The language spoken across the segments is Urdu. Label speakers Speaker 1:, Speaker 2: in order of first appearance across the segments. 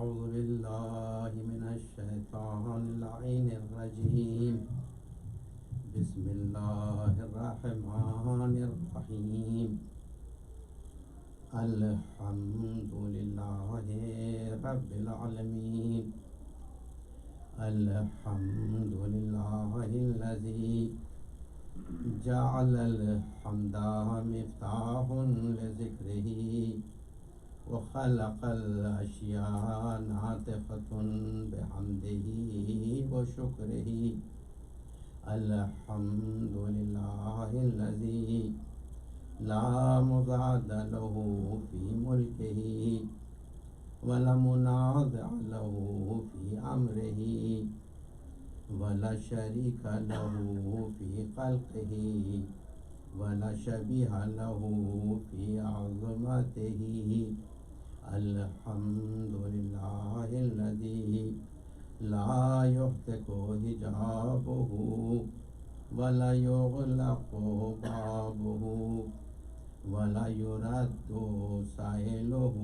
Speaker 1: أعوذ بالله من الشيطان اللعين الرجيم. بسم الله الرحمن الرحيم. الحمد لله رب العالمين. الحمد لله الذي جعل الحمد مفتاح لذكره وخلق الأشياء ناطقة بحمده وشكره. الحمد لله الذي لا مضاد له في ملكه ولا منازع له في أمره ولا شريك له في خلقه ولا شبيه له في عظمته. الحمد لله الذي لا يفتك حجابه ولا يغلق بابه ولا يرد سائله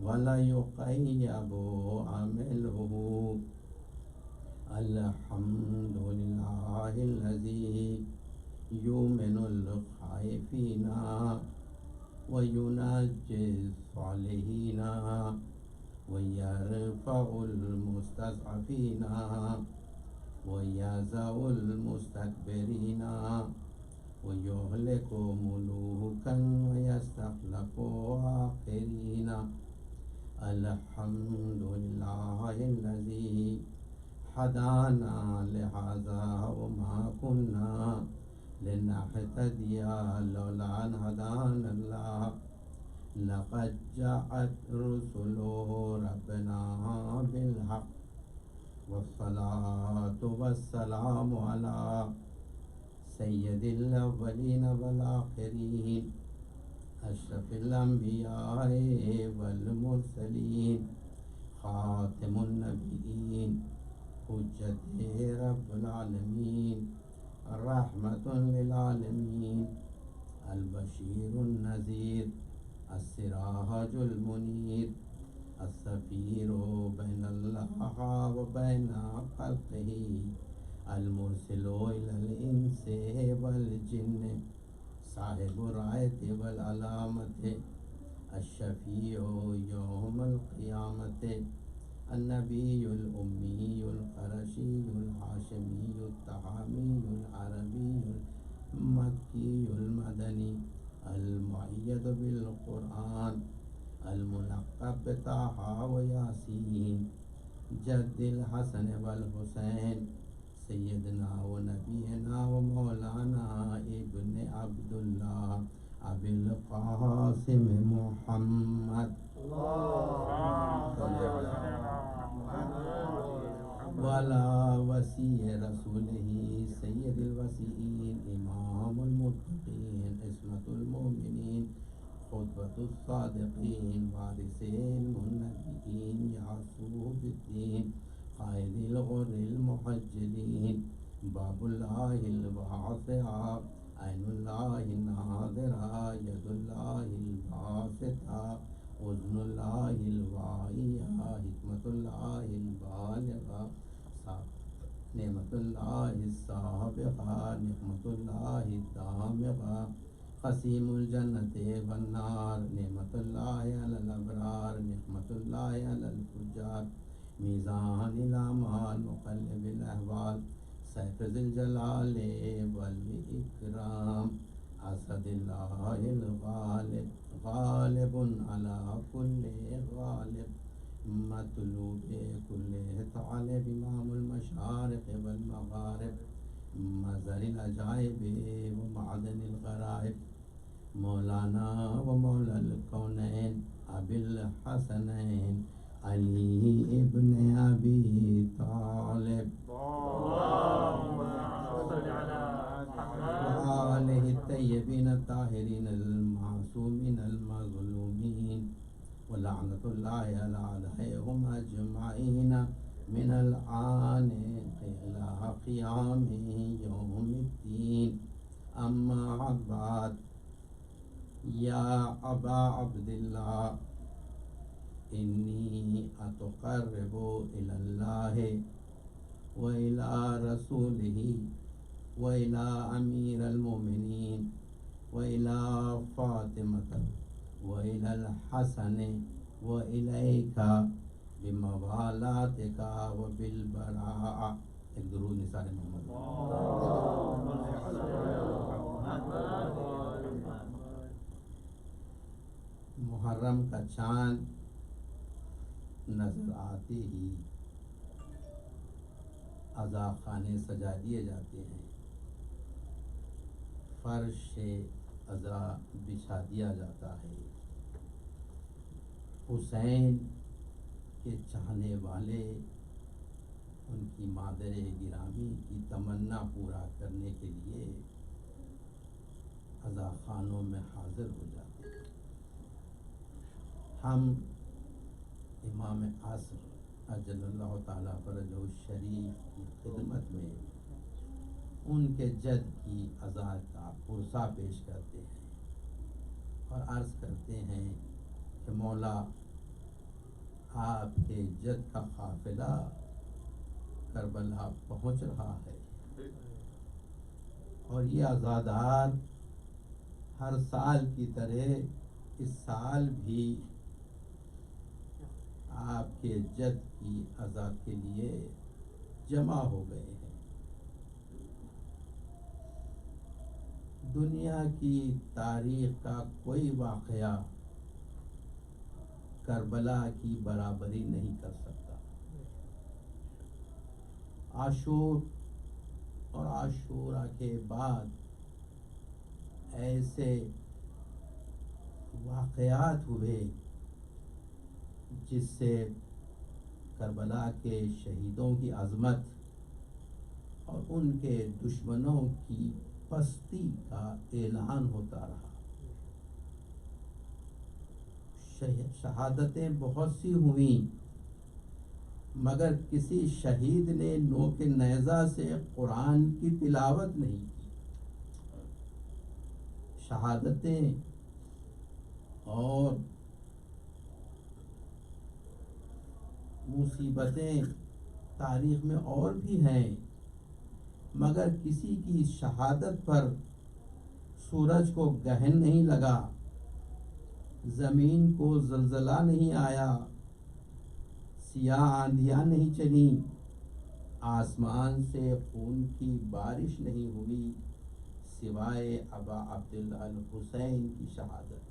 Speaker 1: ولا يقيب عمله. الحمد لله الذي يؤمن الخائفين وينجي الصالحين ويرفع المستضعفين ويعزو المستكبرين ويهلك ملوكا ويستخلف آخرين. الحمد لله الذي هدانا لهذا وما كنا لنهتدي لولا أن هدانا الله. لقد جاءت رسل ربنا بالحق والصلاة والسلام على سيد الأولين والآخرين أشرف الأنبياء والمرسلين خاتم النبيين حجة رب العالمين رحمة للعالمين البشير النذير السراج المنير السفير بين الله وبين خلقه المرسل إلى الإنس والجن صاحب الراية والعلامة الشفيع يوم القيامة النبي الأمي القرشي الهاشمي التهامي العربي المكي المدني المؤيد بالقرآن الملقب بطه وياسين جد الحسن والحسين سيدنا ونبينا ومولانا ابن عبد الله أبي القاسم محمد وعلى وصي رسوله سيد الوصيين إمام المتقين عصمة المؤمنين خطبة الصادقين وارث النبيين يعصوب الدين قائد الغر المحجلين باب الله الواسع عين الله الناظرة يد الله الباسطة أذن الله الواعية حكمة الله البالغة نعمة الله السابقة نعمة الله الدامغة قسيم الجنة والنار نعمة الله على الأبرار نعمة الله على الفجار ميزان الأعمال مقلب الأحوال سيف ذي الجلال والإكرام أسد الله الغالب غالب على كل غالب مطلوب كل طالب إمام المشارق والمغارب مظهر العجائب ومعدن الغرائب مولانا ومولى الكونين أبي الحسنين علي ابن أبي طالب وآله الطيبين الطاهرين المعصومين المظلومين ولعنة الله على أعدائهم أجمعين من الآن إلى قيام يوم الدين. أما بعد یا ابا عبداللہ انی تقربوا إلى الله وإلى رسوله وإلى أمير المؤمنين وإلى فاطمة وإلى الحسن وإليك بموالاتك وبالبراء. ایک درود نثار محمد. محرم کا چاند نظر آتے ہی عزا خانے سجا دیے جاتے ہیں، فرش عزا بچھا دیا جاتا ہے. حسین کے چاہنے والے ان کی مادر گرامی کی تمنا پورا کرنے کے لیے عزا خانوں میں حاضر ہو جاتے ہیں. ہم امام عصر اجل اللہ تعالیٰ فرجہ الشریف کی خدمت میں ان کے جد کی عزا کا پرسہ پیش کرتے ہیں اور عرض کرتے ہیں کہ مولا آپ کے جد کا قافلہ کربلا پہنچ رہا ہے، اور یہ عزادار ہر سال کی طرح اس سال بھی آپ کے جد کی عزا کے لیے جمع ہو گئے ہیں. دنیا کی تاریخ کا کوئی واقعہ کربلا کی برابری نہیں کر سکتا. عاشور اور عاشورہ کے بعد ایسے واقعات ہوئے جس سے کربلا کے شہیدوں کی عظمت اور ان کے دشمنوں کی پستی کا اعلان ہوتا رہا. شہادتیں بہت سی ہوئیں، مگر کسی شہید نے نوک نیزہ سے قرآن کی تلاوت نہیں کی. شہادتیں اور مصیبتیں تاریخ میں اور بھی ہیں، مگر کسی کی شہادت پر سورج کو گہن نہیں لگا، زمین کو زلزلہ نہیں آیا، سیاہ آندھیاں نہیں چلیں، آسمان سے خون کی بارش نہیں ہوئی سوائے ابا عبداللہ الحسین کی شہادت.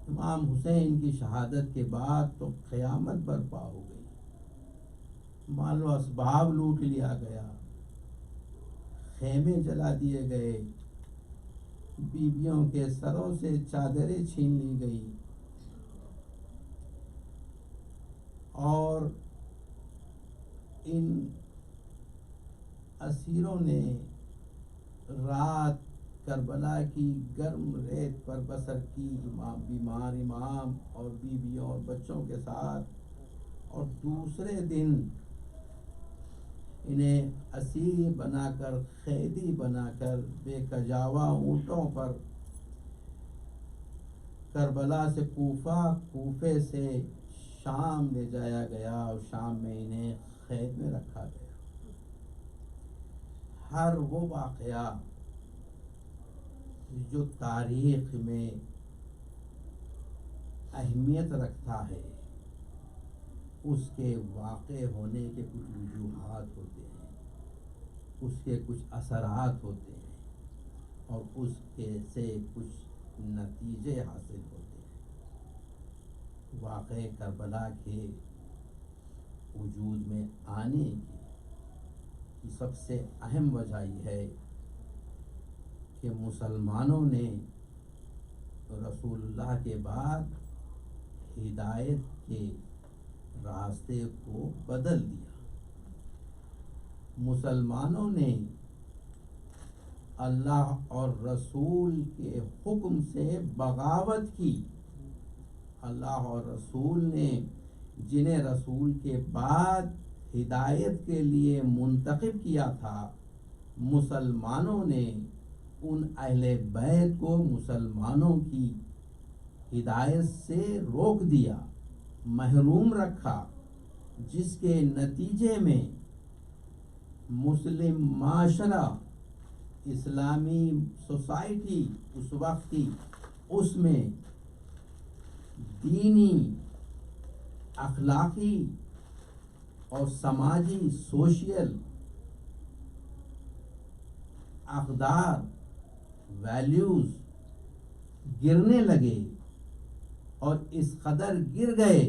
Speaker 1: امام حسین کی شہادت کے بعد تو قیامت برپا ہو گئی. مال و اسباب لوٹ لیا گیا، خیمے جلا دیے گئے، بیویوں کے سروں سے چادریں چھین لی گئی، اور ان اسیروں نے رات کربلا کی گرم ریت پر بسر کی، بیمار امام اور بیویوں اور بچوں کے ساتھ، اور دوسرے دن انہیں اسیر بنا کر، قیدی بنا کر بے کجاوا اونٹوں پر کربلا سے کوفہ، کوفے سے شام لے جایا گیا، اور شام میں انہیں قید میں رکھا گیا. ہر وہ واقعہ جو تاریخ میں اہمیت رکھتا ہے، اس کے واقع ہونے کے کچھ وجوہات ہوتے ہیں، اس کے کچھ اثرات ہوتے ہیں، اور اس کے سے کچھ نتیجے حاصل ہوتے ہیں. واقع کربلا کے وجود میں آنے کی سب سے اہم وجہ یہ ہے کہ مسلمانوں نے رسول اللہ کے بعد ہدایت کے راستے کو بدل دیا. مسلمانوں نے اللہ اور رسول کے حکم سے بغاوت کی. اللہ اور رسول نے جنہیں رسول کے بعد ہدایت کے لیے منتخب کیا تھا، مسلمانوں نے ان اہل بیت کو مسلمانوں کی ہدایت سے روک دیا، محروم رکھا، جس کے نتیجے میں مسلم معاشرہ، اسلامی سوسائٹی اس وقت کی، اس میں دینی، اخلاقی اور سماجی سوشل اقدار، ویلیوز گرنے لگے، اور اس قدر گر گئے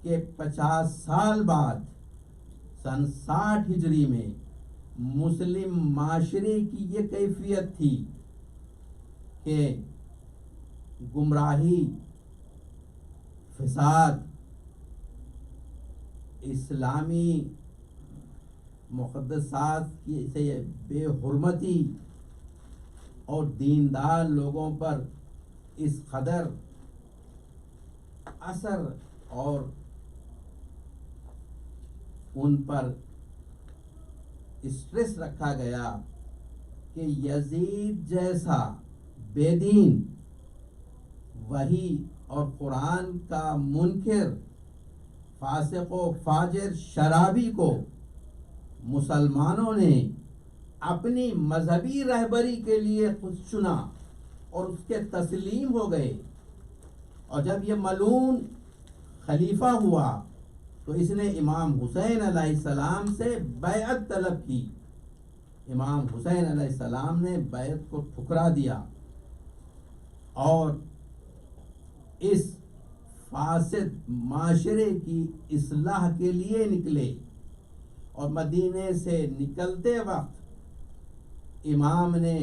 Speaker 1: کہ 50 سال بعد سن 60 ہجری میں مسلم معاشرے کی یہ کیفیت تھی کہ گمراہی، فساد، اسلامی مقدسات کی سے بے حرمتی اور دیندار لوگوں پر اس قدر اثر اور ان پر اسٹریس رکھا گیا کہ یزید جیسا بے دین، وحی اور قرآن کا منکر، فاسق و فاجر شرابی کو مسلمانوں نے اپنی مذہبی رہبری کے لیے خود چنا اور اس کے تسلیم ہو گئے. اور جب یہ ملعون خلیفہ ہوا تو اس نے امام حسین علیہ السلام سے بیعت طلب کی. امام حسین علیہ السلام نے بیعت کو ٹھکرا دیا اور اس فاسد معاشرے کی اصلاح کے لیے نکلے. اور مدینے سے نکلتے وقت امام نے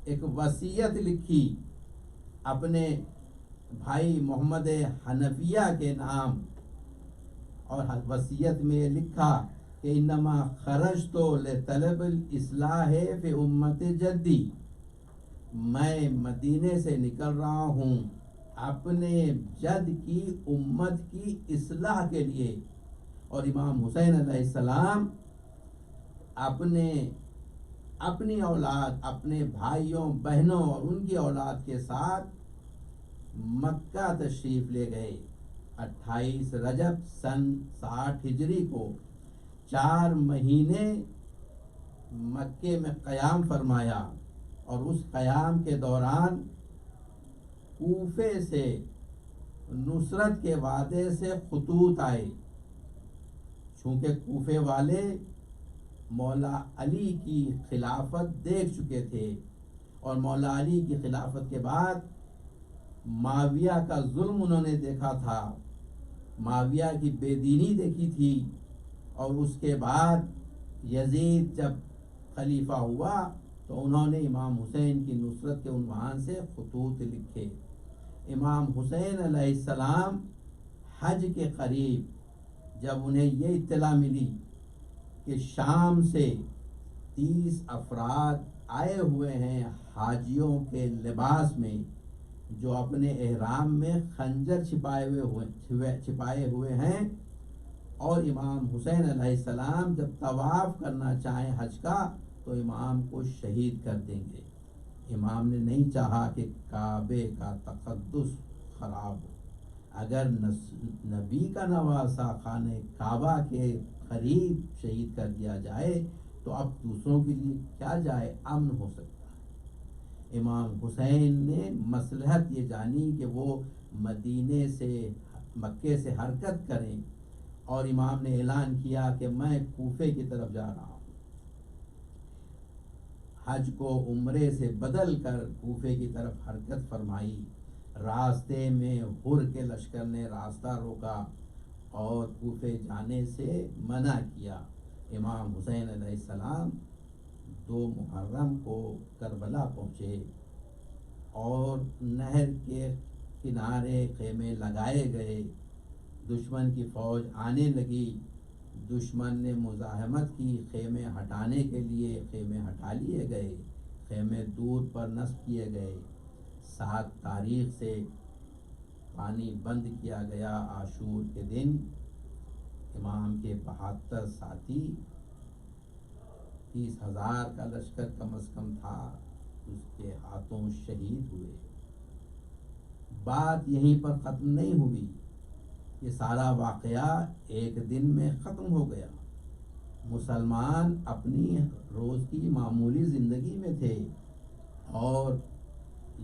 Speaker 1: ایک وصیت لکھی اپنے بھائی محمد حنفیہ کے نام، اور وصیت میں لکھا کہ انما خرجت لطلب الاصلاح فی امت جدی، میں مدینے سے نکل رہا ہوں اپنے جد کی امت کی اصلاح کے لیے. اور امام حسین علیہ السلام اپنی اولاد، اپنے بھائیوں بہنوں اور ان کی اولاد کے ساتھ مکہ تشریف لے گئے. 28 رجب سن 60 ہجری کو 4 مہینے مکے میں قیام فرمایا، اور اس قیام کے دوران کوفے سے نصرت کے وعدے سے خطوط آئے. چونکہ کوفے والے مولا علی کی خلافت دیکھ چکے تھے، اور مولا علی کی خلافت کے بعد معاویہ کا ظلم انہوں نے دیکھا تھا، معاویہ کی بے دینی دیکھی تھی. اور اس کے بعد یزید جب خلیفہ ہوا تو انہوں نے امام حسین کی نصرت کے عنوان سے خطوط لکھے. امام حسین علیہ السلام حج کے قریب جب انہیں یہ اطلاع ملی کہ شام سے 30 افراد آئے ہوئے ہیں حاجیوں کے لباس میں، جو اپنے احرام میں خنجر چھپائے ہوئے ہیں، اور امام حسین علیہ السلام جب طواف کرنا چاہیں حج کا تو امام کو شہید کر دیں گے. امام نے نہیں چاہا کہ کعبے کا تقدس خراب ہو. اگر نبی کا نواسہ خانہ کعبہ کے قریب شہید کر دیا جائے تو اب دوسروں کے لیے کیا جائے امن ہو سکتا ہے. امام حسین نے مصلحت یہ جانی کہ وہ مدینے سے، مکے سے حرکت کریں، اور امام نے اعلان کیا کہ میں کوفے کی طرف جا رہا ہوں. حج کو عمرے سے بدل کر کوفے کی طرف حرکت فرمائی. راستے میں حر کے لشکر نے راستہ روکا اور کوفے جانے سے منع کیا. امام حسین علیہ السلام 2 محرم کو کربلا پہنچے، اور نہر کے کنارے خیمے لگائے گئے. دشمن کی فوج آنے لگی، دشمن نے مزاحمت کی، خیمے ہٹانے کے لیے خیمے ہٹا لیے گئے، خیمے دور پر نصب کیے گئے. 7 تاریخ سے پانی بند کیا گیا. عاشور کے دن امام کے 72 ساتھی، 30,000 کا لشکر کم از کم تھا، اس کے ہاتھوں شہید ہوئے. بات یہیں پر ختم نہیں ہوئی، یہ سارا واقعہ ایک دن میں ختم ہو گیا۔ مسلمان اپنی روز کی معمولی زندگی میں تھے اور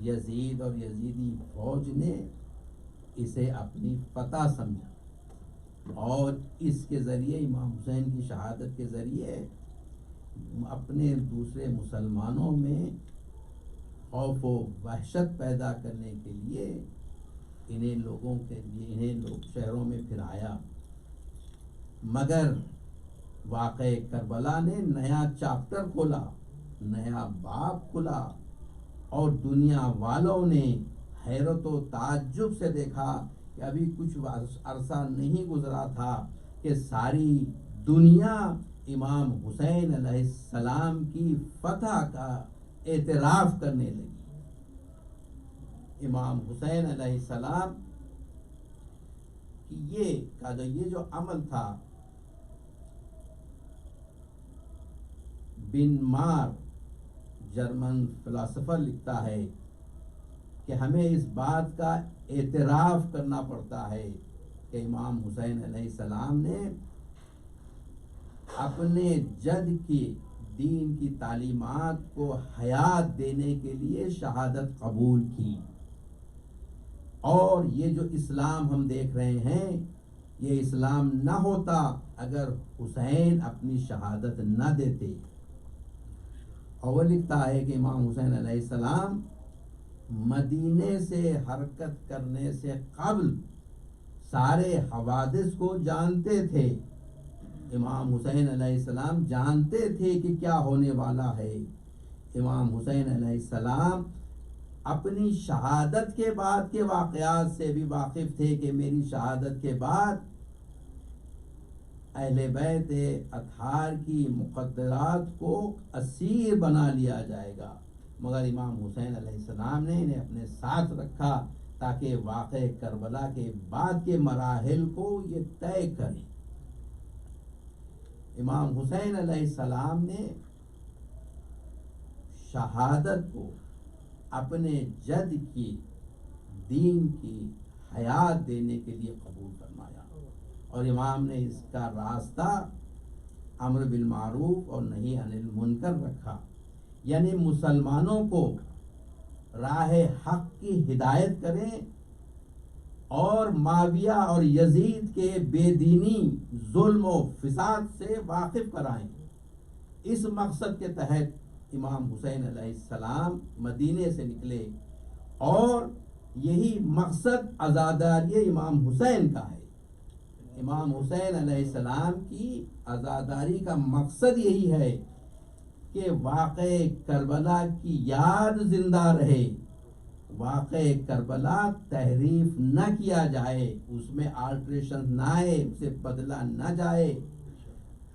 Speaker 1: یزید اور یزیدی فوج نے اسے اپنی فتح سمجھا اور اس کے ذریعے امام حسین کی شہادت کے ذریعے اپنے دوسرے مسلمانوں میں خوف و وحشت پیدا کرنے کے لیے انہیں لوگ شہروں میں پھرایا۔ مگر واقعہ کربلا نے نیا چاپٹر کھولا، نیا باب کھلا اور دنیا والوں نے حیرت و تعجب سے دیکھا کہ ابھی کچھ عرصہ نہیں گزرا تھا کہ ساری دنیا امام حسین علیہ السلام کی فتح کا اعتراف کرنے لگی۔ امام حسین علیہ السلام کی یہ جو عمل تھا، بن مار جرمن فلاسفر لکھتا ہے کہ ہمیں اس بات کا اعتراف کرنا پڑتا ہے کہ امام حسین علیہ السلام نے اپنے جد کی دین کی تعلیمات کو حیات دینے کے لیے شہادت قبول کی، اور یہ جو اسلام ہم دیکھ رہے ہیں یہ اسلام نہ ہوتا اگر حسین اپنی شہادت نہ دیتے۔ اور وہ لکھتا ہے کہ امام حسین علیہ السلام مدینے سے حرکت کرنے سے قبل سارے حوادث کو جانتے تھے۔ امام حسین علیہ السلام جانتے تھے کہ کیا ہونے والا ہے۔ امام حسین علیہ السلام اپنی شہادت کے بعد کے واقعات سے بھی واقف تھے کہ میری شہادت کے بعد اہل بیت اطہار کی مقدرات کو اسیر بنا لیا جائے گا، مگر امام حسین علیہ السلام نے انہیں اپنے ساتھ رکھا تاکہ واقع کربلا کے بعد کے مراحل کو یہ طے کریں۔ امام حسین علیہ السلام نے شہادت کو اپنے جد کی دین کی حیات دینے کے لیے قبول فرمایا، اور امام نے اس کا راستہ امر بالمعروف اور نہی عن المنکر رکھا، یعنی مسلمانوں کو راہ حق کی ہدایت کریں اور معاویہ اور یزید کے بے دینی، ظلم و فساد سے واقف کرائیں۔ اس مقصد کے تحت امام حسین علیہ السلام مدینے سے نکلے، اور یہی مقصد عزاداری امام حسین کا ہے۔ امام حسین علیہ السلام کی عزاداری کا مقصد یہی ہے کہ واقع کربلا کی یاد زندہ رہے، واقع کربلا تحریف نہ کیا جائے، اس میں آلٹریشن نہ آئے، اسے بدلا نہ جائے،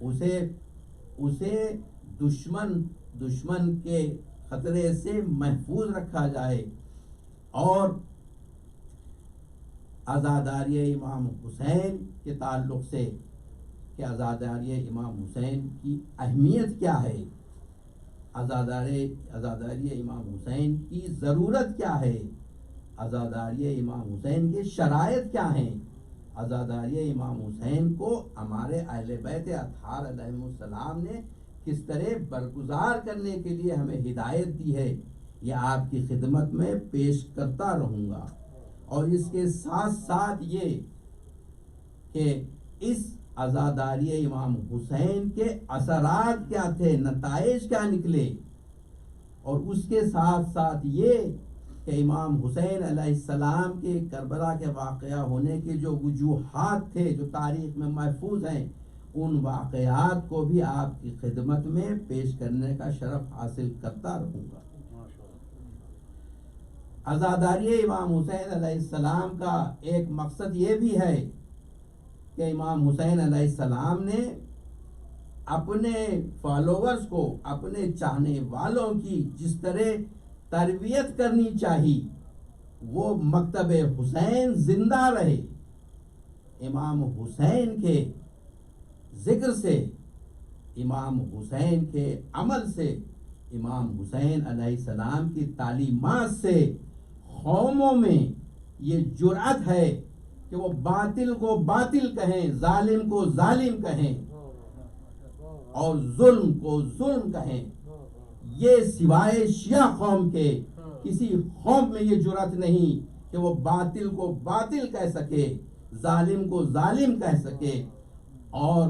Speaker 1: اسے دشمن کے خطرے سے محفوظ رکھا جائے، اور عزاداری امام حسین کے تعلق سے کہ عزاداری امام حسین کی اہمیت کیا ہے، عزاداری امام حسین کی ضرورت کیا ہے، عزاداری امام حسین کے شرائط کیا ہیں، عزاداری امام حسین کو ہمارے اہل بیت اطہار علیہ السلام نے کس طرح برگزار کرنے کے لیے ہمیں ہدایت دی ہے، یہ آپ کی خدمت میں پیش کرتا رہوں گا۔ اور اس کے ساتھ ساتھ یہ کہ اس عزاداری امام حسین کے اثرات کیا تھے، نتائج کیا نکلے، اور اس کے ساتھ ساتھ یہ کہ امام حسین علیہ السلام کے کربلا کے واقعہ ہونے کے جو وجوہات تھے جو تاریخ میں محفوظ ہیں، ان واقعات کو بھی آپ کی خدمت میں پیش کرنے کا شرف حاصل کرتا رہوں گا۔ عزاداری امام حسین علیہ السلام کا ایک مقصد یہ بھی ہے کہ امام حسین علیہ السلام نے اپنے فالوورز کو، اپنے چاہنے والوں کی جس طرح تربیت کرنی چاہیے وہ مکتب حسین زندہ رہے۔ امام حسین کے ذکر سے، امام حسین کے عمل سے، امام حسین علیہ السلام کی تعلیمات سے قوموں میں یہ جرأت ہے کہ وہ باطل کو باطل کہیں، ظالم کو ظالم کہیں اور ظلم کو ظلم کہیں. یہ سوائے شیعہ قوم کے کسی قوم میں یہ جرأت نہیں کہ وہ باطل کو باطل کہہ سکے، ظالم کو ظالم کہہ سکے. اور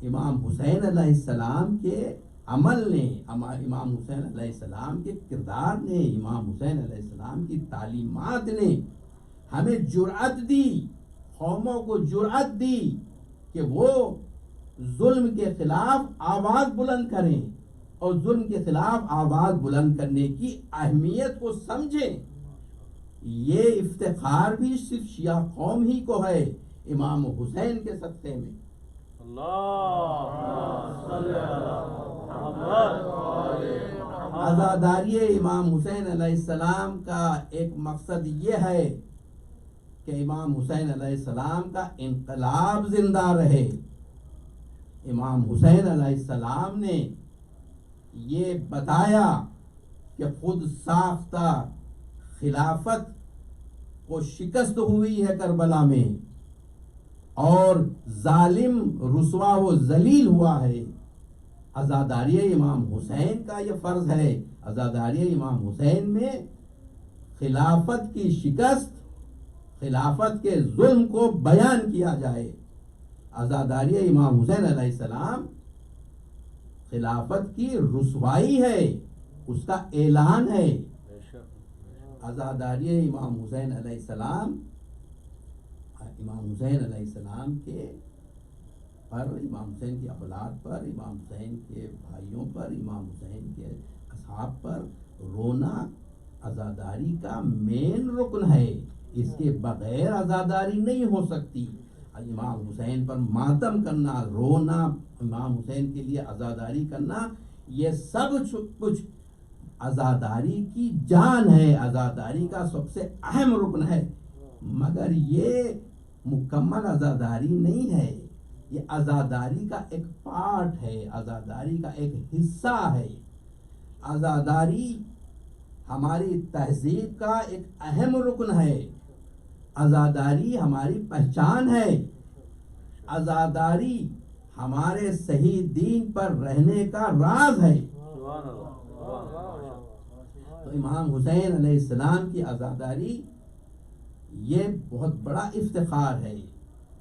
Speaker 1: امام حسین علیہ السلام کے عمل نے، امام حسین علیہ السلام کے کردار نے، امام حسین علیہ السلام کی تعلیمات نے ہمیں جرأت دی، قوموں کو جرأت دی کہ وہ ظلم کے خلاف آواز بلند کریں اور ظلم کے خلاف آواز بلند کرنے کی اہمیت کو سمجھیں. یہ افتخار بھی صرف شیعہ قوم ہی کو ہے امام حسین کے صدقے میں. عزاداری امام حسین علیہ السلام کا ایک مقصد یہ ہے کہ امام حسین علیہ السلام کا انقلاب زندہ رہے. امام حسین علیہ السلام نے یہ بتایا کہ خود ساختہ خلافت کو شکست ہوئی ہے کربلا میں اور ظالم رسوا و ذلیل ہوا ہے. عزاداری امام حسین کا یہ فرض ہے، عزاداری امام حسین میں خلافت کی شکست، خلافت کے ظلم کو بیان کیا جائے. عزاداری امام حسین علیہ السلام خلافت کی رسوائی ہے، اس کا اعلان ہے. عزاداری امام حسین علیہ السلام، امام حسین علیہ السلام کے پر، امام حسین کی اولاد پر، امام حسین کے بھائیوں پر، امام حسین کے اصحاب پر رونا عزاداری کا مین رکن ہے. اس کے بغیر عزاداری نہیں ہو سکتی. امام حسین پر ماتم کرنا، رونا، امام حسین کے لیے عزاداری کرنا، یہ سب کچھ عزاداری کی جان ہے، عزاداری کا سب سے اہم رکن ہے. مگر یہ مکمل عزاداری نہیں ہے، یہ عزاداری کا ایک پارٹ ہے، عزاداری کا ایک حصہ ہے. عزاداری ہماری تہذیب کا ایک اہم رکن ہے، عزاداری ہماری پہچان ہے، عزاداری ہمارے صحیح دین پر رہنے کا راز ہے. تو امام حسین علیہ السلام کی عزاداری یہ بہت بڑا افتخار ہے.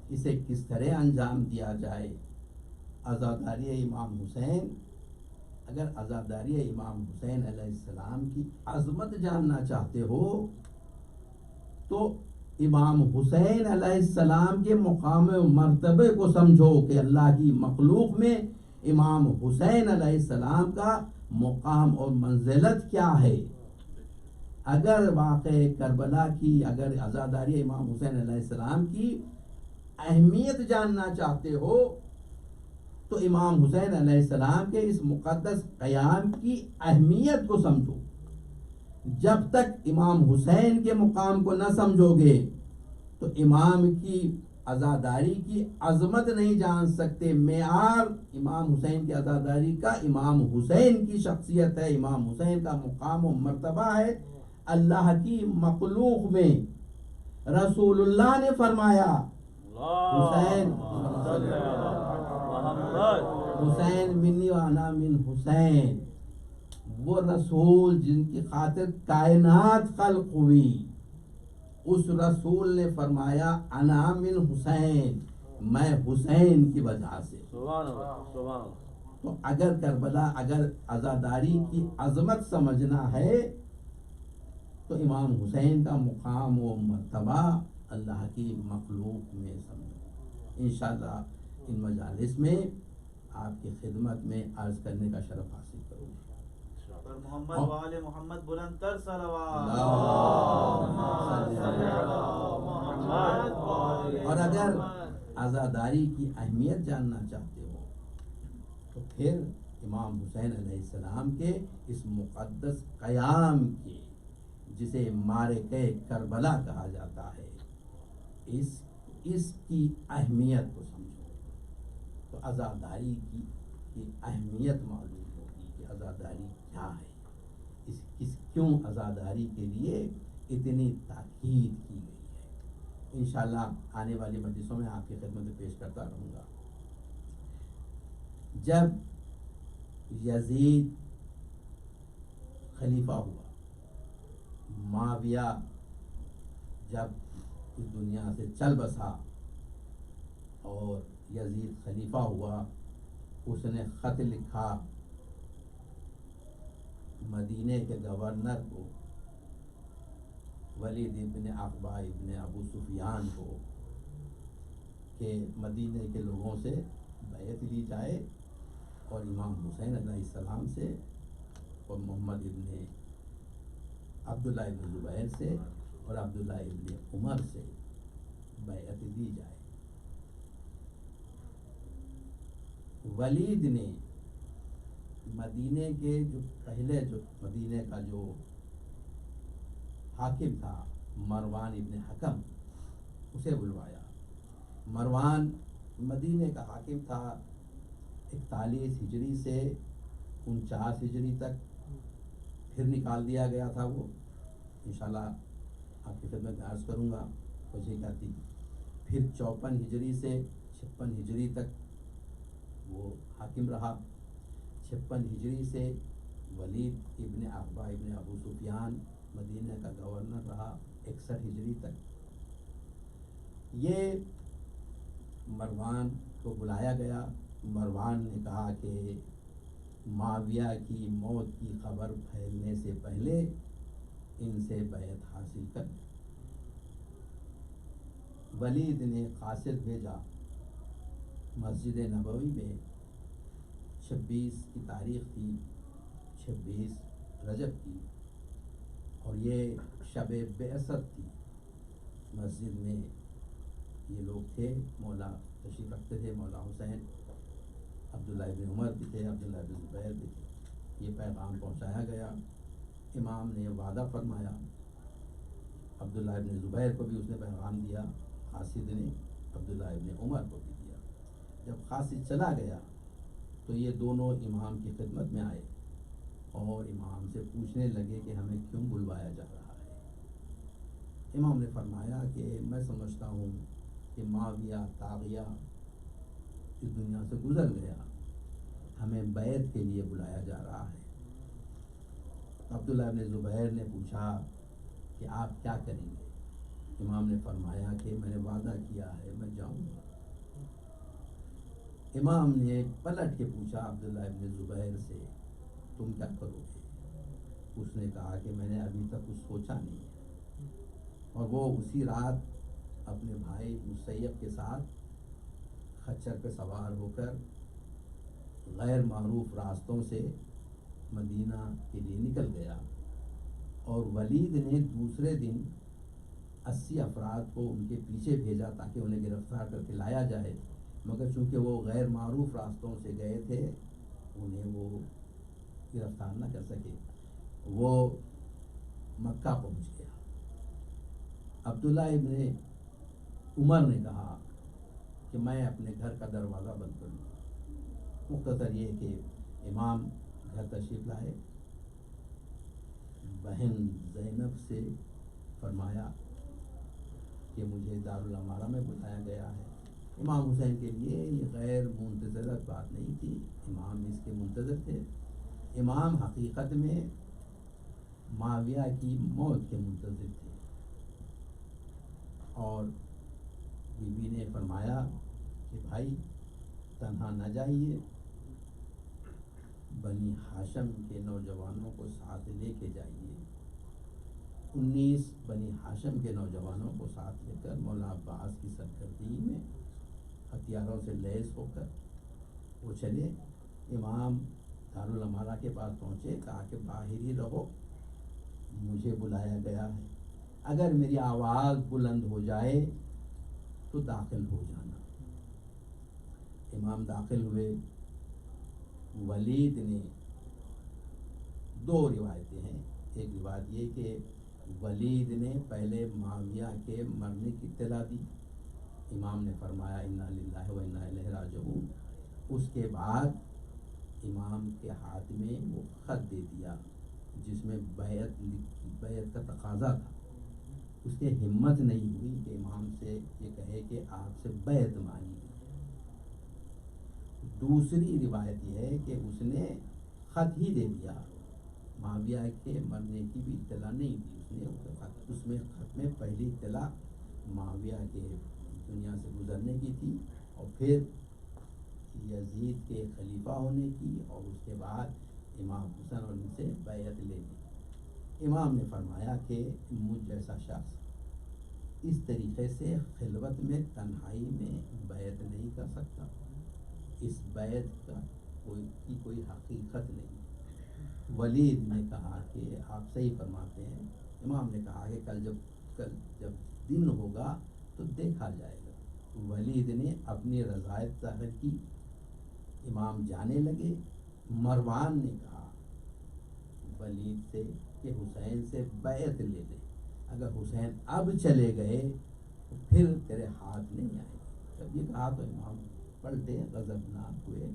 Speaker 1: اسے کس طرح انجام دیا جائے؟ عزاداری امام حسین، اگر عزاداری امام حسین علیہ السلام کی عظمت جاننا چاہتے ہو تو امام حسین علیہ السلام کے مقام و مرتبے کو سمجھو کہ اللہ کی مخلوق میں امام حسین علیہ السلام کا مقام اور منزلت کیا ہے. اگر واقع کربلا کی، اگر عزاداری امام حسین علیہ السلام کی اہمیت جاننا چاہتے ہو تو امام حسین علیہ السلام کے اس مقدس قیام کی اہمیت کو سمجھو. جب تک امام حسین کے مقام کو نہ سمجھو گے تو امام کی عزاداری کی عظمت نہیں جان سکتے. معیار امام حسین کی عزاداری کا امام حسین کی شخصیت ہے، امام حسین کا مقام و مرتبہ ہے اللہ کی مخلوق میں. رسول اللہ نے فرمایا حسین حسین منی وانا من حسین. وہ رسول جن کی خاطر کائنات خلق ہوئی، اس رسول نے فرمایا انا من حسین، میں حسین کی وجہ سے. تو اگر کربلا، اگر عزاداری کی عظمت سمجھنا ہے تو امام حسین کا مقام و مرتبہ اللہ کی مخلوق میں سمجھو. انشاءاللہ ان مجالس میں آپ کی خدمت میں عرض کرنے کا شرف حاصل کروں.
Speaker 2: محمد وآل محمد بلند تر صلوات.
Speaker 1: اور اگر عزاداری کی اہمیت جاننا چاہتے ہو تو پھر امام حسین علیہ السلام کے اس مقدس قیام کی، جسے معرکہ کربلا کہا جاتا ہے، اس کی اہمیت کو سمجھو تو عزاداری کی اہمیت معلوم ہوگی کہ عزاداری کیا ہے. کیوں عزاداری کے لیے اتنی تاکید کی گئی ہے۔ انشاءاللہ آنے والی مجلسوں میں آپ کی خدمت میں پیش کرتا رہوں گا۔ جب یزید خلیفہ ہوا، معاویہ جب اس دنیا سے چل بسا اور یزید خلیفہ ہوا، اس نے خط لکھا مدینے کے گورنر کو، ولید ابن عقبہ ابن ابو سفیان کو، کہ مدینے کے لوگوں سے بیعت لی جائے اور امام حسین علیہ السلام سے اور محمد ابن عبداللہ ابن زبیر سے اور عبداللہ ابن عمر سے بیعت دی جائے۔ ولید نے مدینے کے جو مدینے کا جو حاکم تھا مروان ابن حکم، اسے بلوایا۔ مروان مدینے کا حاکم تھا 41 ہجری سے 49 ہجری تک، پھر نکال دیا گیا تھا وہ، انشاءاللہ آپ کی خدمت میں عرض کروں گا وجہ کیا تھی۔ پھر 54 ہجری سے 56 ہجری تک وہ حاکم رہا۔ 56 ہجری سے ولید ابن عقبہ ابن ابو سفیان مدینہ کا گورنر رہا 61 ہجری تک۔ یہ مروان کو بلایا گیا۔ مروان نے کہا کہ معاویہ کی موت کی خبر پھیلنے سے پہلے ان سے بیعت حاصل کر لیں۔ ولید نے قاصد بھیجا۔ مسجد نبوی میں 26 کی تاریخ تھی، 26 رجب کی، اور یہ شب بعثت تھی۔ مسجد میں یہ لوگ تھے، مولا تشریف رکھتے تھے، مولا حسین، عبداللہ ابن عمر بھی تھے، عبداللہ ابن زبیر بھی تھے۔ یہ پیغام پہنچایا گیا۔ امام نے وعدہ فرمایا، عبداللہ ابن زبیر کو بھی اس نے پیغام دیا، قاصد نے عبداللہ ابن عمر کو بھی دیا۔ جب قاصد چلا گیا تو یہ دونوں امام کی خدمت میں آئے اور امام سے پوچھنے لگے کہ ہمیں کیوں بلوایا جا رہا ہے۔ امام نے فرمایا کہ میں سمجھتا ہوں کہ معاویہ طاغیہ اس دنیا سے گزر گیا، ہمیں بیعت کے لیے بلایا جا رہا ہے۔ عبداللہ ابن زبیر نے پوچھا کہ آپ کیا کریں گے؟ امام نے فرمایا کہ میں نے وعدہ کیا ہے، میں جاؤں گا۔ امام نے پلٹ کے پوچھا عبداللہ ابن زبیر سے، تم کیا کرو گے؟ اس نے کہا کہ میں نے ابھی تک کچھ سوچا نہیں ہے۔ اور وہ اسی رات اپنے بھائی مسیب کے ساتھ خچر پہ سوار ہو کر غیر معروف راستوں سے مدینہ کے لیے نکل گیا، اور ولید نے دوسرے دن 80 افراد کو ان کے پیچھے بھیجا تاکہ انہیں گرفتار کر کے لایا جائے، مگر چونکہ وہ غیر معروف راستوں سے گئے تھے انہیں وہ گرفتار نہ کر سکے۔ وہ مکہ پہنچ گیا۔ عبداللہ ابن عمر نے کہا کہ میں اپنے گھر کا دروازہ بند کر لوں۔ مختصر یہ کہ امام گھر تشریف لائے، بہن زینب سے فرمایا کہ مجھے دارالامارہ میں بلایا گیا ہے۔ امام حسین کے لیے یہ غیر منتظر بات نہیں تھی، امام اس کے منتظر تھے۔ امام حقیقت میں معاویہ کی موت کے منتظر تھے، اور بی بی نے فرمایا کہ بھائی تنہا نہ جائیے، بنی ہاشم کے نوجوانوں کو ساتھ لے کے جائیے۔ 19 بنی ہاشم کے نوجوانوں کو ساتھ لے کر مولا عباس کی سرکردگی میں ہتھیاروں سے لیس ہو کر وہ چلے۔ امام دارالامارہ کے پاس پہنچے، کہا کہ باہر ہی رہو، مجھے بلایا گیا ہے، اگر میری آواز بلند ہو جائے تو داخل ہو جانا۔ امام داخل ہوئے۔ ولید نے 2 روایتیں ہیں، ایک روایت یہ کہ ولید نے پہلے معاویہ کے مرنے کی اطلاع دی، امام نے فرمایا انا للہ و انا الیہ راجعون۔ اس کے بعد امام کے ہاتھ میں وہ خط دے دیا جس میں بیعت کا تقاضا تھا، اس کے ہمت نہیں ہوئی کہ امام سے یہ کہے کہ آپ سے بیعت مانگی گئی. دوسری روایت یہ ہے کہ اس نے خط ہی دے دیا، معاویہ کے مرنے کی بھی اطلاع نہیں دی. اس میں خط میں پہلی اطلاع معاویہ کے دنیا سے گزرنے کی تھی، اور پھر یزید کے خلیفہ ہونے کی، اور اس کے بعد امام حسن اور ان سے بیعت لینے. امام نے فرمایا کہ مجھ جیسا شخص اس طریقے سے خلوت میں تنہائی میں بیعت نہیں کر سکتا، اس بیعت کا کوئی حقیقت نہیں. ولید نے کہا کہ آپ صحیح فرماتے ہیں. امام نے کہا کہ کل جب دن ہوگا تو دیکھا جائے گا. ولید نے اپنی رضایت ظاہر کی، امام جانے لگے. مروان نے کہا ولید سے کہ حسین سے بیعت لے لے، اگر حسین اب چلے گئے تو پھر تیرے ہاتھ نہیں آئے گا. جب یہ کہا تو امام پلٹے، غضبناک ہوئے،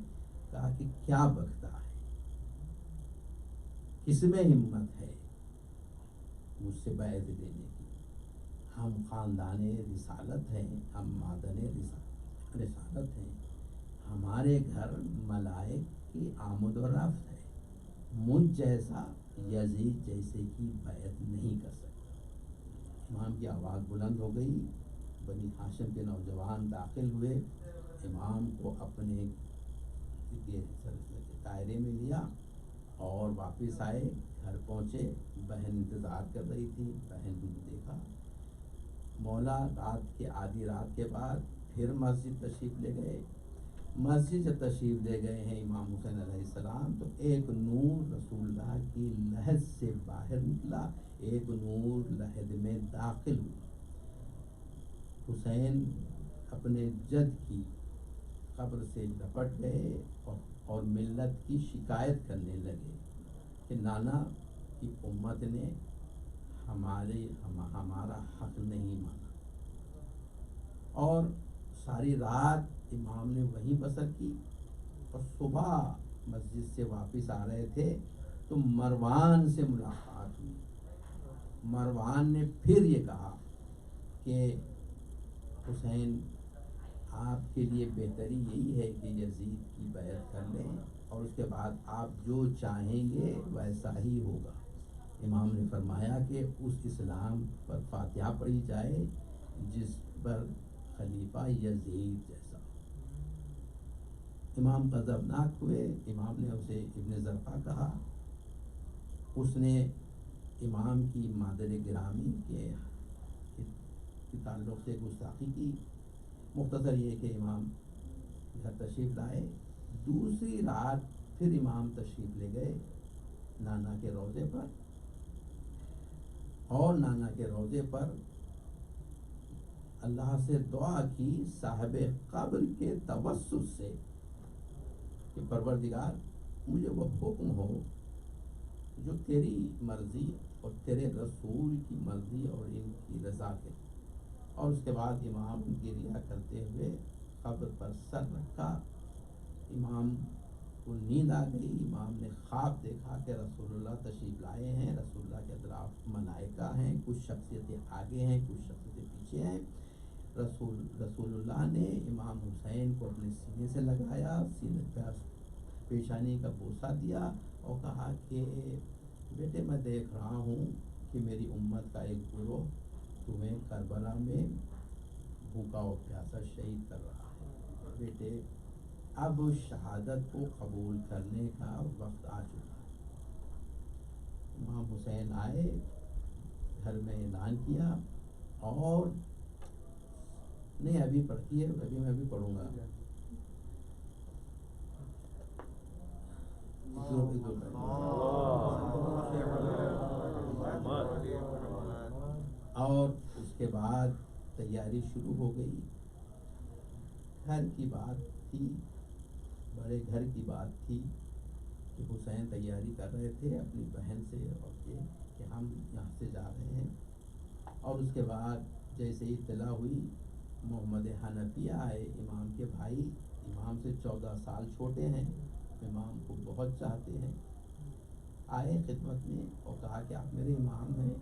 Speaker 1: کہا کہ کیا بکتا ہے، کس میں ہمت ہے مجھ سے بیعت لینے کی؟ ہم خاندان رسالت ہیں، ہم مادن رسالت ہیں، ہمارے گھر ملائک کی آمد و رفت ہے، مجھ جیسا یزید جیسے کی بیعت نہیں کر سکتا. امام کی آواز بلند ہو گئی. بنی ہاشم کے نوجوان داخل ہوئے، امام کو اپنے دائرے میں لیا اور واپس آئے. گھر پہنچے، بہن انتظار کر رہی تھی. بہن نے دیکھا مولا رات کے آدھی رات کے بعد پھر مسجد تشریف لے گئے. مسجد جب تشریف لے گئے ہیں امام حسین علیہ السلام، تو ایک نور رسول اللہ کی لحد سے باہر نکلا، ایک نور لحد میں داخل ہوا. حسین اپنے جد کی قبر سے لپٹ گئے اور ملت کی شکایت کرنے لگے کہ نانا کی امت نے ہمارا حق نہیں مانا. اور ساری رات امام نے وہیں بسر کی، اور صبح مسجد سے واپس آ رہے تھے تو مروان سے ملاقات ہوئی. مروان نے پھر یہ کہا کہ حسین آپ کے لیے بہتری یہی ہے کہ یزید کی بیعت کر لیں، اور اس کے بعد آپ جو چاہیں گے ویسا ہی ہوگا. امام نے فرمایا کہ اس اسلام پر فاتحہ پڑھی جائے جس پر خلیفہ یزید جیسا. امام غضبناک ہوئے. امام نے اسے ابن زرقہ کہا. اس نے امام کی مادر گرامی کے تعلق سے گستاخی کی. مختصر یہ کہ امام گھر تشریف لائے. دوسری رات پھر امام تشریف لے گئے نانا کے روضے پر، اور نانا کے روضے پر اللہ سے دعا کی صاحب قبر کے توسط سے کہ پروردگار مجھے وہ حکم ہو جو تیری مرضی اور تیرے رسول کی مرضی اور ان کی رضا کے. اور اس کے بعد امام گریہ کرتے ہوئے قبر پر سر رکھا. امام کو نیند آ گئی. امام نے خواب دیکھا کہ رسول اللہ تشریف لائے ہیں، رسول اللہ کے اطراف ملائکہ ہیں، کچھ شخصیتیں آگے ہیں، کچھ شخصیتیں پیچھے ہیں. رسول اللہ نے امام حسین کو اپنے سینے سے لگایا، سینے پہ پیشانی کا بوسہ دیا اور کہا کہ بیٹے میں دیکھ رہا ہوں کہ میری امت کا ایک گروہ تمہیں کربلا میں بھوکا و پیاسا شہید کر رہا ہے. بیٹے اب شہادت کو قبول کرنے کا وقت آ چکا ہے. امام حسین آئے، گھر میں اعلان کیا، اور نہیں ابھی پڑھتی ہے، ابھی میں بھی پڑھوں گا. اور اس کے بعد تیاری شروع ہو گئی. گھر کی بات تھی، بڑے گھر کی بات تھی کہ حسین تیاری کر رہے تھے اپنی بہن سے اور کہ ہم یہاں سے جا رہے ہیں. اور اس کے بعد جیسے ہی اطلاع ہوئی، محمد حنفیہ آئے، امام کے بھائی، امام سے 14 سال چھوٹے ہیں، امام کو بہت چاہتے ہیں. آئے خدمت میں اور کہا کہ آپ میرے امام ہیں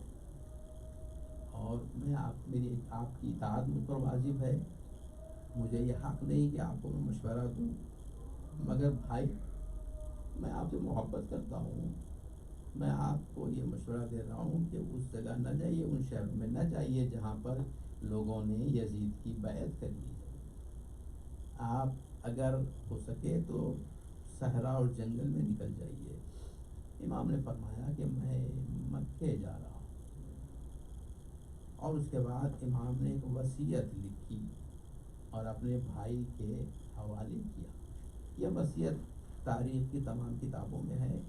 Speaker 1: اور میں میری آپ کی اطاعت مجھ پر واجب ہے، مجھے یہ حق نہیں کہ آپ کو میں مشورہ دوں، مگر بھائی میں آپ سے محبت کرتا ہوں، میں آپ کو یہ مشورہ دے رہا ہوں کہ اس جگہ نہ جائیے، ان شہروں میں نہ جائیے جہاں پر لوگوں نے یزید کی بیعت کری ہے۔ آپ اگر ہو سکے تو صحرا اور جنگل میں نکل جائیے۔ امام نے فرمایا کہ میں مکے جا رہا ہوں، اور اس کے بعد امام نے ایک وصیت لکھی اور اپنے بھائی کے حوالے کیا۔ یہ وصیت تاریخ کی تمام کتابوں میں ہے،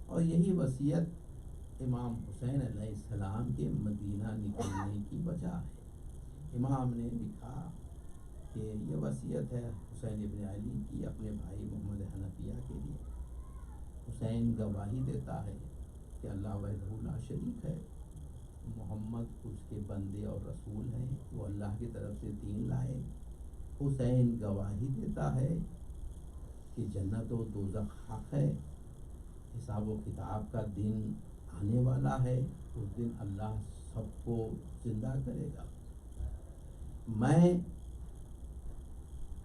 Speaker 1: اور یہی وصیت امام حسین علیہ السلام کے مدینہ نکلنے کی وجہ ہے۔ امام نے لکھا کہ یہ وصیت ہے حسین ابن علی کی اپنے بھائی محمد حنفیہ کے لیے۔ حسین گواہی دیتا ہے کہ اللہ وحدہ لا شریک ہے، محمد اس کے بندے اور رسول ہیں، وہ اللہ کی طرف سے دین لائے۔ حسین گواہی دیتا ہے کہ جنت و دوزخ حق ہے، حساب و کتاب کا دن آنے والا ہے، اس دن اللہ سب کو زندہ کرے گا۔ میں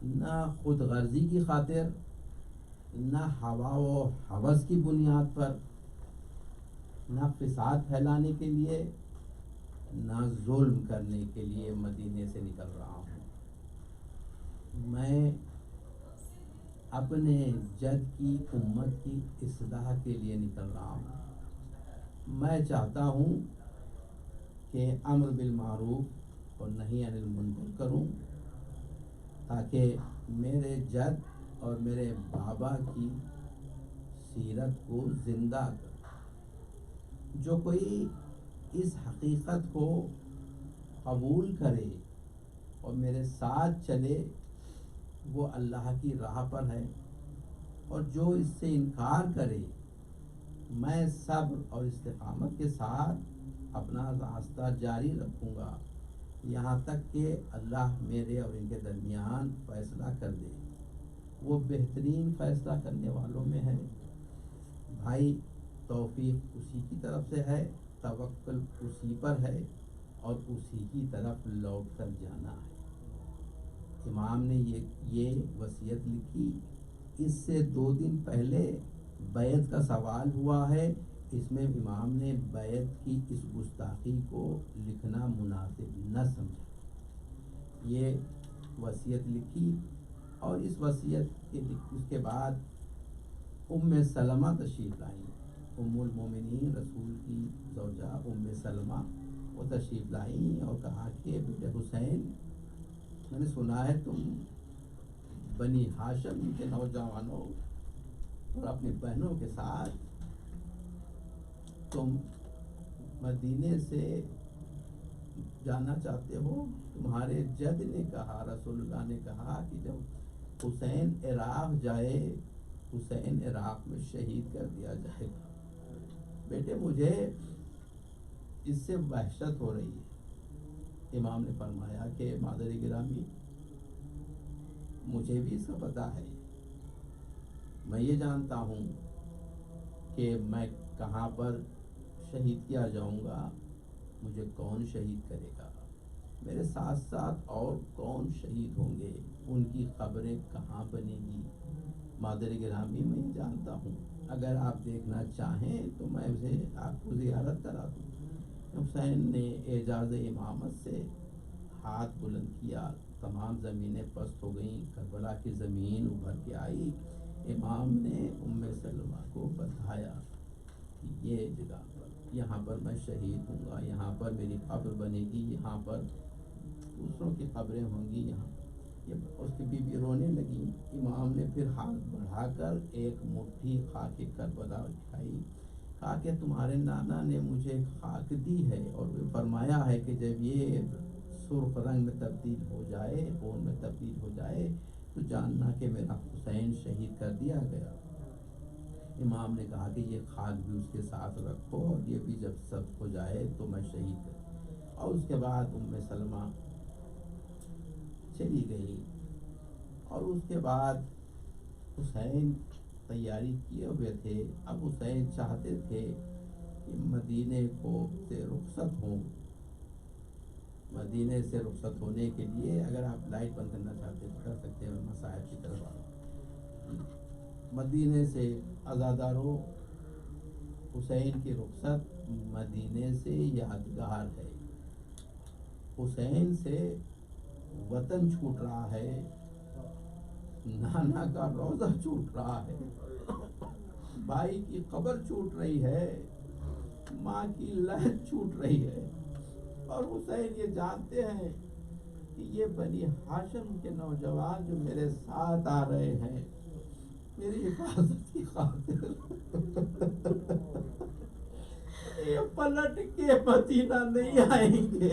Speaker 1: نہ خود غرضی کی خاطر، نہ ہوا و ہوس کی بنیاد پر، نہ فساد پھیلانے کے لیے، نہ ظلم کرنے کے لیے مدینے سے نکل رہا ہوں۔ میں اپنے جد کی امت کی اصلاح کے لیے نکل رہا ہوں۔ میں چاہتا ہوں کہ امر بالمعروف اور نہی عن المنکر کروں، تاکہ میرے جد اور میرے بابا کی سیرت کو زندہ کروں۔ جو کوئی اس حقیقت کو قبول کرے اور میرے ساتھ چلے وہ اللہ کی راہ پر ہے، اور جو اس سے انکار کرے میں صبر اور استقامت کے ساتھ اپنا راستہ جاری رکھوں گا، یہاں تک کہ اللہ میرے اور ان کے درمیان فیصلہ کر دے۔ وہ بہترین فیصلہ کرنے والوں میں ہے۔ بھائی توفیق اسی کی طرف سے ہے، توکل اسی پر ہے، اور اسی کی طرف لوٹ کر جانا ہے۔ امام نے یہ وصیت لکھی، اس سے 2 دن پہلے بیعت کا سوال ہوا ہے، اس میں امام نے بیعت کی اس گستاخی کو لکھنا مناسب نہ سمجھا۔ یہ وصیت لکھی، اور اس وصیت کے اس کے بعد ام سلمہ تشریف لائیں، ام المومنین رسول کی زوجہ ام سلمہ، وہ تشریف لائیں اور کہا کہ بیٹے حسین، میں نے سنا ہے تم بنی ہاشم کے نوجوانوں اور اپنی بہنوں کے ساتھ تم مدینے سے جانا چاہتے ہو۔ تمہارے جد نے کہا، رسول اللہ نے کہا کہ جب حسین عراق جائے، حسین عراق میں شہید کر دیا جائے گا۔ بیٹے مجھے اس سے وحشت ہو رہی ہے۔ امام نے فرمایا کہ مادر گرامی، مجھے بھی اس کا پتہ ہے، میں یہ جانتا ہوں کہ میں کہاں پر شہید کیا جاؤں گا، مجھے کون شہید کرے گا، میرے ساتھ ساتھ اور کون شہید ہوں گے، ان کی قبریں کہاں بنے گی۔ مادر گرامی میں یہ جانتا ہوں، اگر آپ دیکھنا چاہیں تو میں اسے آپ کو زیارت کرا دوں۔ حسین نے اعجاز امامت سے ہاتھ بلند کیا، تمام زمینیں پست ہو گئیں، کربلا کی زمین ابھر کے آئی۔ امام نے ام سلمہ کو بتایا کہ یہ جگہ پر، یہاں پر میں شہید ہوں گا، یہاں پر میری قبر بنے گی، یہاں پر دوسروں کی قبریں ہوں گی۔ یہاں اس کی بیوی رونے لگی۔ امام نے پھر ہاتھ بڑھا کر ایک مٹھی خاک کربلا اٹھائی، کہا کہ تمہارے نانا نے مجھے خاک دی ہے، اور وہ فرمایا ہے کہ جب یہ سرخ رنگ میں تبدیل ہو جائے، خون میں تبدیل ہو جائے، تو جاننا کہ میرا حسین شہید کر دیا گیا۔ امام نے کہا کہ یہ خاک بھی اس کے ساتھ رکھو، اور یہ بھی جب سب ہو جائے تو میں شہید کر۔ اور اس کے بعد ام سلمہ چلی گئی، اور اس کے بعد حسین تیاری کیے ہوئے تھے۔ اب حسین چاہتے تھے کہ مدینے کو سے رخصت ہوں، مدینے سے رخصت ہونے کے لیے اگر آپ لائٹ بند کرنا چاہتے ہیں تو کر سکتے ہیں، مساحب کی طرف آؤ۔ مدینے سے عزادارو حسین کی رخصت مدینے سے یادگار ہے، حسین سے وطن چھوٹ رہا ہے، نانا کا روضہ چھوٹ رہا ہے، بھائی کی قبر چھوٹ رہی ہے، ماں کی لہر چھوٹ رہی ہے، اور حسین یہ جانتے ہیں کہ یہ بنی ہاشم کے نوجوان جو میرے ساتھ آ رہے ہیں میری حفاظت کی خاطر یہ پلٹ کے مدینہ نہیں آئیں گے،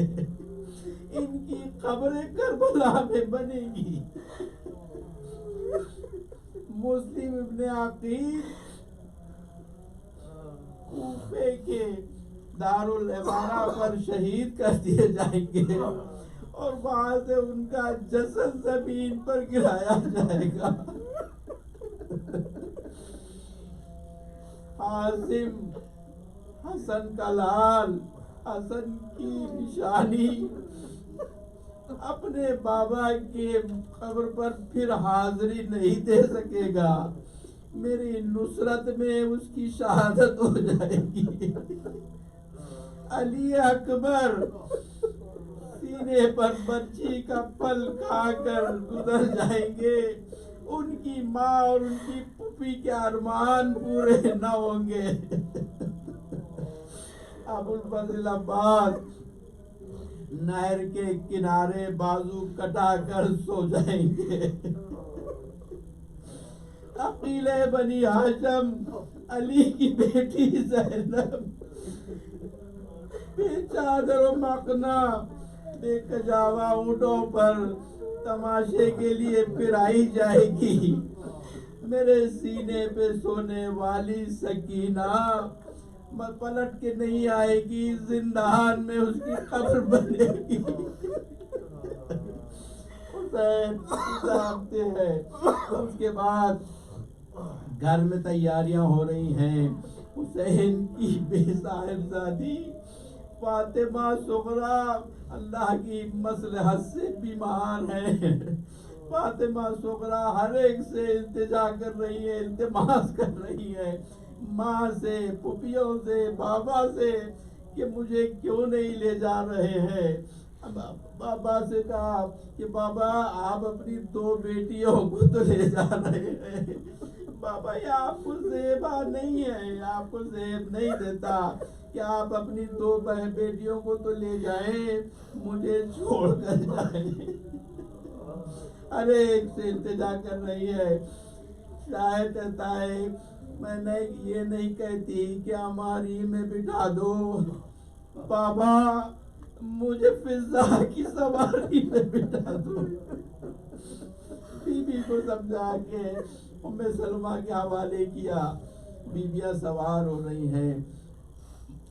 Speaker 1: ان کی قبریں کربلا میں بنے گی۔ مسلم ابن عقیل کوفے کے دارالعمارہ پر شہید کر دیے جائیں گے اور وہاں سے ان کا جسد زمین پر گرایا جائے گا۔ عاصم حسن کا لال، حسن کی نشانی اپنے بابا کے قبر پر پھر حاضری نہیں دے سکے گا، میری نصرت میں اس کی شہادت ہو جائے گی۔ علی اکبر سینے پر بچی کا پل کھا کر گزر جائیں گے، ان کی ماں اور ان کی پھوپھی کے ارمان پورے نہ ہوں گے۔ ابو الفضل عباس نہر کے کنارے بازو کٹا کر سو جائیں گے۔ عقیل بنی ہاشم علی کی بیٹی زینب بے چادر و مخنا بے کجاوا اونٹوں پر تماشے کے لیے پھرائی جائے گی، میرے سینے پہ سونے والی سکینہ پلٹ کے نہیں آئے گی، زندان میں اس کی قبر بنے گی۔ حسین جانتے ہیں۔ اس کے بعد گھر میں تیاریاں ہو رہی ہیں، حسین کی بے صاحبزادی فاطمہ صغریٰ اللہ کی مصلحت سے بیمار ہے، فاطمہ صغریٰ ہر ایک سے التجا کر رہی ہے، التماس کر رہی ہے، ماں سے، پھوپھیوں سے، بابا سے کہ مجھے کیوں نہیں لے جا رہے ہیں۔ بابا سے کہا کہ بابا آپ اپنی 2 بیٹیوں کو تو لے جا رہے ہیں، بابا یہ آپ کو زیبا نہیں ہے، آپ کو زیب نہیں دیتا کہ آپ اپنی 2 بیٹیوں کو تو لے جائیں، مجھے چھوڑ کر جائیں۔ ہر ایک سے التجا کر رہی ہے۔ شاید کہتا ہے میں یہ نہیں کہتی کہ ہماری میں بٹھا دو، بابا مجھے فضا کی سواری میں بٹھا دو۔ بی بی کو سمجھا کے ام سلمہ کے حوالے کیا، بیویاں سوار ہو رہی ہیں،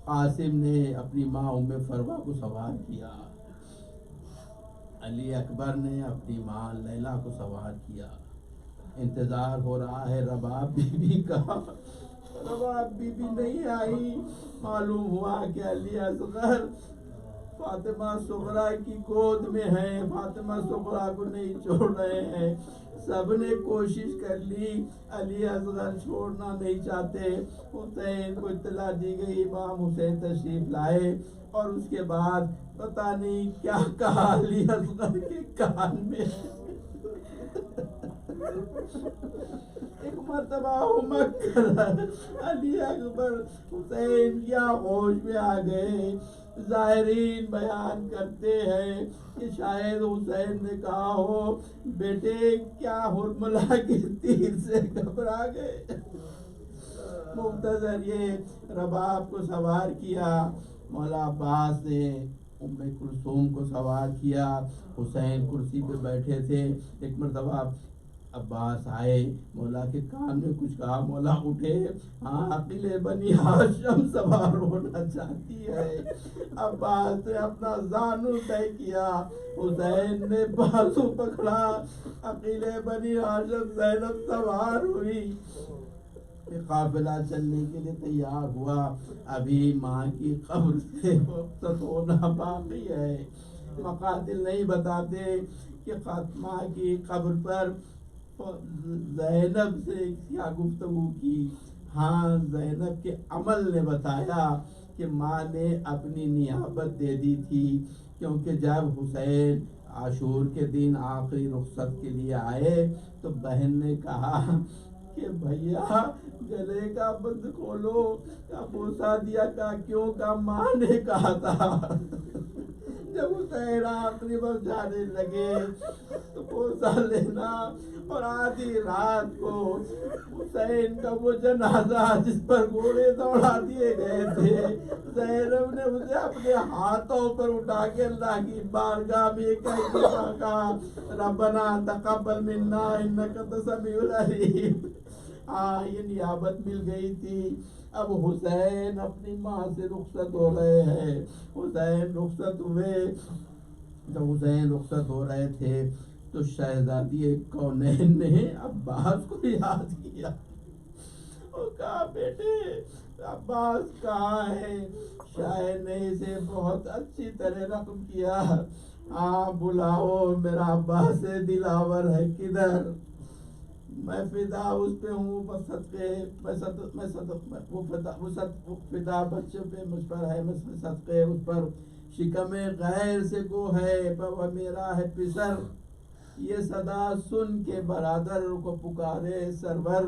Speaker 1: قاسم نے اپنی ماں ام فروا کو سوار کیا، علی اکبر نے اپنی ماں لیلا کو سوار کیا، انتظار ہو رہا ہے رباب بی بی کا، رباب بی بی نہیں آئی، معلوم ہوا کہ علی اصغر فاطمہ صغریٰ کی گود میں ہے، فاطمہ صغریٰ کو نہیں چھوڑ رہے ہیں، سب نے کوشش کر لی، علی اصغر چھوڑنا نہیں چاہتے۔ حسین کو اطلاع دی گئی، امام حسین تشریف لائے اور اس کے بعد پتہ نہیں کیا کہا علی اصغر کے کان میں۔ ایک مرتبہ علی اکبر حسین کیا ہوش میں آ گئے، ظاہرین بیان کرتے ہیں کہ شاید حسین نے کہا ہو بیٹے کیا حرملہ کے تیر سے گھبرا گئے۔ مختصر یہ رباب کو سوار کیا، مولا عباس نے ام کلثوم کو سوار کیا، حسین کرسی پہ بیٹھے تھے، ایک مرتبہ عباس آئے، مولا کے کان میں کچھ کہا، مولا اٹھے، ہاں عقیل بنی ہاشم سوار ہونا چاہتی ہے۔ عباس نے اپنا زانو طے کیا، حسین نے بازو پکڑا، عقیل بنی ہاشم زینب سوار ہوئی، قافلہ چلنے کے لیے تیار ہوا، ابھی ماں کی قبر سے رخصت ہونا باقی ہے۔ مقاتل نہیں بتاتے کہ فاطمہ کی قبر پر زینب سے کیا گفتگو کی. ہاں زینب کے عمل نے بتایا کہ ماں نے اپنی نیابت دے دی تھی، کیونکہ جب حسین عاشور کے دن آخری رخصت کے لیے آئے تو بہن نے کہا کہ بھیا گلے کا بند کھولو، کا بوسا دیا کا کیوں کا ماں نے کہا تھا. جب حسین آخری وقت جانے لگے تو بوسا لینا، اور آدھی رات کو حسین کا وہ جنازہ جس پر گھوڑے دوڑا دیے گئے تھے، زینب نے اسے اپنے ہاتھوں پر اٹھا کے اللہ کی بارگاہ میں کہا ربنا تقبل منا انک انت السمیع العلیم. یہ نیابت مل گئی تھی. اب حسین اپنی ماں سے رخصت ہو رہے ہیں. حسین رخصت ہوئے. جب حسین رخصت ہو رہے تھے تو شہزادی کونین نے عباس کو یاد کیا اور کہا بیٹے عباس کہاں ہے؟ شاعر نے اسے بہت اچھی طرح رقم کیا. ہاں بلاؤ میرا عباس دلاور ہے کدھر؟ میں فدا اس پہ ہوں، فدا بچے پہ مجھ پر ہے، میں صدقے اس پر شکم غیر سے کو ہے وہ میرا ہے پسر. یہ صدا سن کے برادر کو پکارے سرور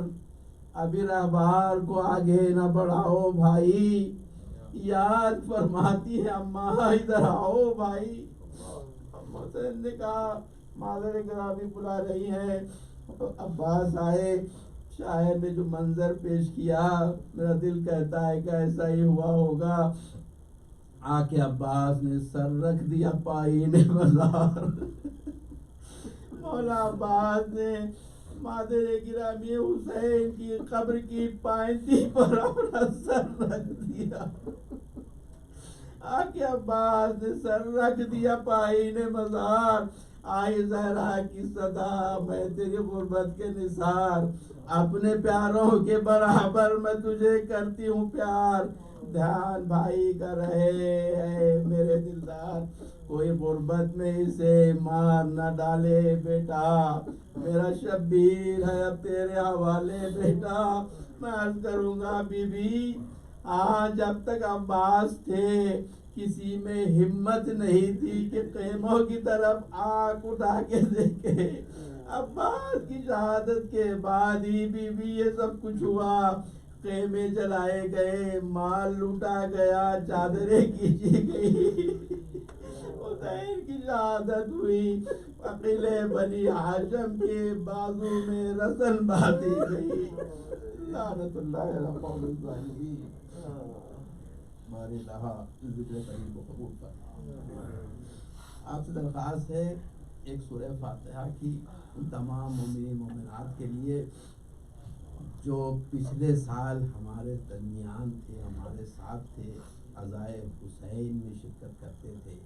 Speaker 1: ابھی رہبار کو آگے نہ بڑھاؤ بھائی. یاد فرماتی ہے اماں ادھر آؤ بھائی. حسین نے کہا مادر گرامی بلا رہی ہے. عباس آئے. شاعر نے جو منظر پیش کیا میرا دل کہتا ہے کہ ایسا ہی ہوا ہوگا. آ کے عباس نے سر رکھ دیا پائین مزار. مولا عباس نے مادر گرامی حسین کی قبر کی پائنتی پر اپنا سر رکھ دیا. آ کے عباس نے سر رکھ دیا پائین مزار. آئی زہرا کی صدا میں تیری غربت کے نثار. اپنے پیاروں کے برابر میں تجھے کرتی ہوں پیار. دھیان بھائی کا رہے میرے دلدار. کوئی غربت میں اسے مار نہ ڈالے بیٹا. میرا شبیر ہے اب تیرے حوالے بیٹا. میں عرض کروں گا بی بی جب تک عباس تھے کسی میں ہمت نہیں تھی کہ خیموں کی طرف آنکھ اٹھا کے دیکھے. عباس کی شہادت کے بعد ہی بی بی یہ سب کچھ ہوا. خیمے جلائے گئے، مال لوٹا گیا، چادریں کھینچی گئی. حسین کی شہادت ہوئی. عقیلے بنی ہاشم کے بازو میں رسن باندھی گئی. لعنت اللہ علی القوم الظالمین. ذکر قریب کو قبول فرما. آپ سے درخواست ہے ایک سورہ فاتحہ کی ان تمام مومنین مومنات کے لیے جو پچھلے سال ہمارے درمیان تھے، ہمارے ساتھ تھے، عزائے حسین میں شرکت کرتے تھے.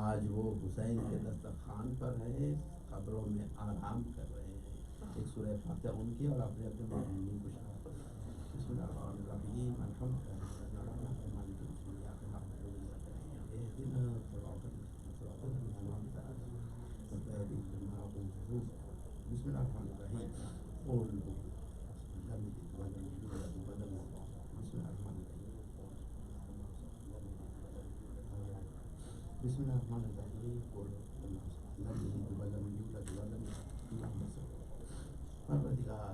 Speaker 1: آج وہ حسین کے دسترخوان پر ہے، قبروں میں آرام کر رہے ہیں. ایک سورہ فاتحہ ان کی اور اپنے اپنے مومنین کو شامل کرنا. بسم اللہ الرحمن الرحیم. الحمد للہ بسم اللہ الرحمن الرحیم. بسم اللہ الرحمن الرحیم. پروردگار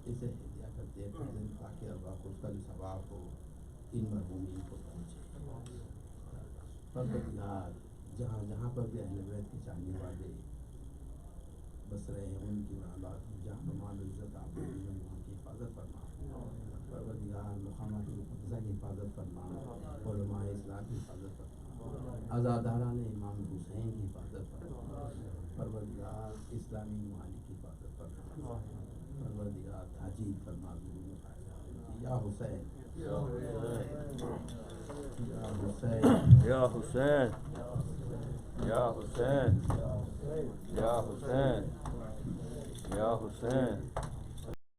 Speaker 1: اسے ہدیہ کرتے ہیں تاکہ ارواح اس کا جو ثواب ہو ان مرحومین کو پہنچے. پروردگار جہاں جہاں پر بھی اہل بیت کے چاہنے والے بس رہے ہیں ان کی اولاد جہاں بمال عزت آپ ان کی حفاظت فرما. پروردگار مقامات القدسہ کی حفاظت فرما. علماء اسلام کی حفاظت فرما. عزاداران امام حسین کی حفاظت فرما. پروردگار اسلامی ممالک کی حفاظت فرما. پروردگار تاجید فرما. یا حسین یا حسین
Speaker 3: یا حسین یا حسین یا حسین یا حسین.